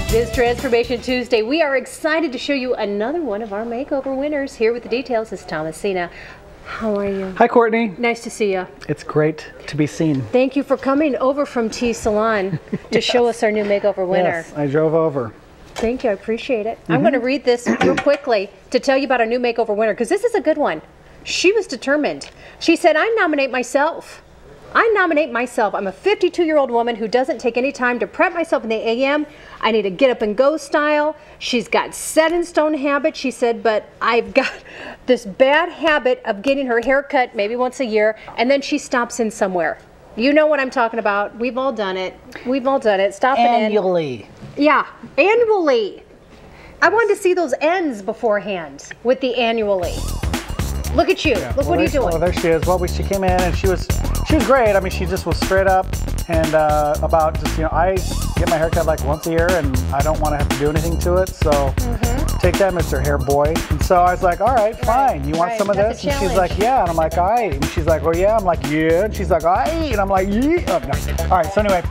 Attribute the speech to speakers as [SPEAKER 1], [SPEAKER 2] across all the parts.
[SPEAKER 1] This Transformation Tuesday, we are excited to show you another one of our makeover winners. Here with the details is Sena. How are you?
[SPEAKER 2] Hi, Courtney.
[SPEAKER 1] Nice to see you.
[SPEAKER 2] It's great to be seen.
[SPEAKER 1] Thank you for coming over from T Salon to show us our new makeover winner.
[SPEAKER 2] Yes, I drove over.
[SPEAKER 1] Thank you, I appreciate it. I'm going to read this real quickly to tell you about our new makeover winner, because this is a good one. She was determined. She said, I nominate myself. I'm a 52-year-old woman who doesn't take any time to prep myself in the AM. I need a get up and go style. She's got set in stone habit, she said, but I've got this bad habit of getting her hair cut maybe once a year, and then she stops in somewhere. You know what I'm talking about. We've all done it. We've all done it. Stopping in.
[SPEAKER 2] Annually.
[SPEAKER 1] Yeah, annually. I wanted to see those ends beforehand with the annually. Look at you.
[SPEAKER 2] Yeah.
[SPEAKER 1] Look, what are you doing?
[SPEAKER 2] Oh, there she is. Well, she came in and she was great. I mean, she just was straight up and about just, you know, I get my hair cut like once a year and I don't want to have to do anything to it. So take that, Mr. Hair Boy. And so I was like, all right, fine. You want some of
[SPEAKER 1] That's
[SPEAKER 2] this?
[SPEAKER 1] a
[SPEAKER 2] And she's like, yeah. And I'm like, all right. And she's like, well, yeah. I'm like, yeah. And she's like, all right. And I'm like, yeah. Oh, no. All right. So anyway,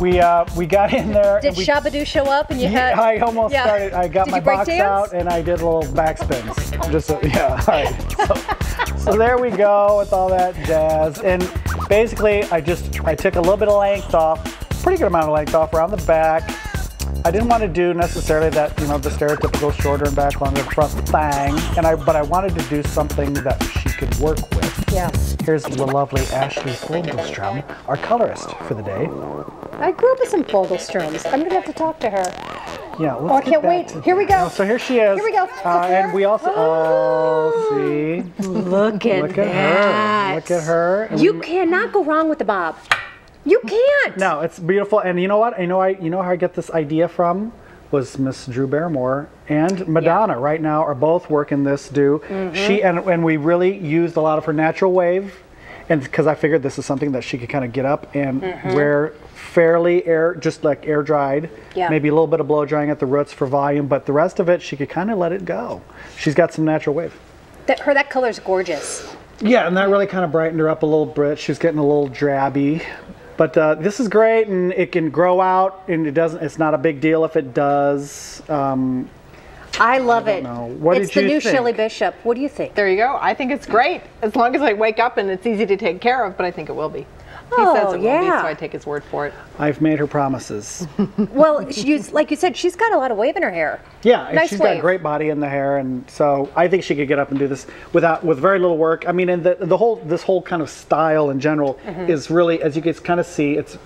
[SPEAKER 2] we got in there.
[SPEAKER 1] Did Shabadoo show up and you had?
[SPEAKER 2] I almost started. I got my box out and I did little backspins. Just yeah. All right. So there we go with all that jazz. And basically, I took a little bit of length off, pretty good amount of length off around the back. I didn't want to do necessarily that, you know, the stereotypical shorter and back, longer front thing. But I wanted to do something that she could work with.
[SPEAKER 1] Yes.
[SPEAKER 2] Here's the lovely Ashley Fogelstrom, our colorist for the day.
[SPEAKER 1] I grew up with some Fogelstroms. I'm gonna have to talk to her.
[SPEAKER 2] Yeah.
[SPEAKER 1] Oh, I can't wait. Here we go.
[SPEAKER 2] So here she is.
[SPEAKER 1] Here we go.
[SPEAKER 2] And we also, see.
[SPEAKER 1] Look at that.
[SPEAKER 2] Look at her. And
[SPEAKER 1] you cannot go wrong with the bob. You can't.
[SPEAKER 2] No, it's beautiful. And you know what? You know how I get this idea from? Was Miss Drew Barrymore and Madonna right now are both working this She and we really used a lot of her natural wave, and because I figured this is something that she could kind of get up and wear fairly just like air dried. Maybe a little bit of blow drying at the roots for volume, but the rest of it she could kind of let it go. She's got some natural wave.
[SPEAKER 1] That color's gorgeous.
[SPEAKER 2] Yeah, and that really kind of brightened her up a little bit. She's getting a little drabby. But this is great, and it can grow out, and it's not a big deal if it does.
[SPEAKER 1] I love it.
[SPEAKER 2] What
[SPEAKER 1] it's the new Shelly Bishop. What do you think?
[SPEAKER 3] There you go. I think it's great. As long as I wake up and it's easy to take care of, but I think it will be. He says it will be, so I take his word for it.
[SPEAKER 2] I've made her promises.
[SPEAKER 1] Well, like you said, she's got a lot of wave in her hair.
[SPEAKER 2] Yeah,
[SPEAKER 1] nice
[SPEAKER 2] she's
[SPEAKER 1] wave.
[SPEAKER 2] got a great body in the hair, and so I think she could get up and do this with very little work. I mean, and this whole kind of style in general is really, as you can kind of see, it's,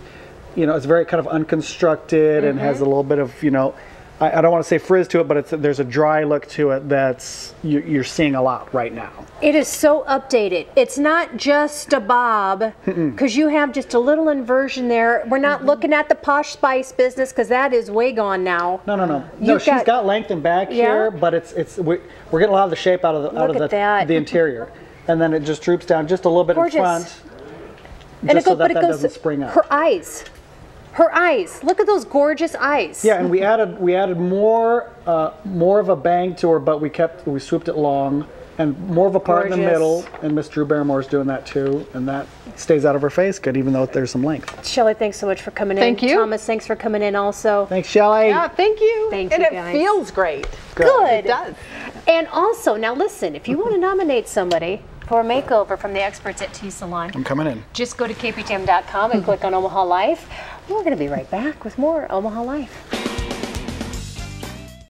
[SPEAKER 2] you know, it's very kind of unconstructed and has a little bit of, you know, I don't want to say frizz to it, but there's a dry look to it that's you're seeing a lot right now.
[SPEAKER 1] It is so updated. It's not just a bob, because you have just a little inversion there. We're not looking at the Posh Spice business, because that is way gone now.
[SPEAKER 2] No, she's got length and back here, but we're getting a lot of the shape out of the interior, and then it just droops down just a little bit in front, just so that doesn't spring up.
[SPEAKER 1] Her eyes. Look at those gorgeous eyes.
[SPEAKER 2] Yeah, and we added more of a bang to her, but we swooped it long and more of a part in the middle. And Miss Drew Barrymore's doing that too, and that stays out of her face good, even though there's some length.
[SPEAKER 1] Shelly, thanks so much for coming in.
[SPEAKER 3] Thank you.
[SPEAKER 1] Thomas, thanks for coming in also.
[SPEAKER 2] Thanks, Shelly.
[SPEAKER 3] Yeah, thank you.
[SPEAKER 1] Thank
[SPEAKER 3] you,
[SPEAKER 1] guys.
[SPEAKER 3] it feels great.
[SPEAKER 1] Good.
[SPEAKER 3] It does.
[SPEAKER 1] And also, now listen, if you want to nominate somebody for a makeover from the experts at T Salon,
[SPEAKER 2] I'm coming in.
[SPEAKER 1] Just go to kptm.com and click on Omaha Life. We're going to be right back with more Omaha Life.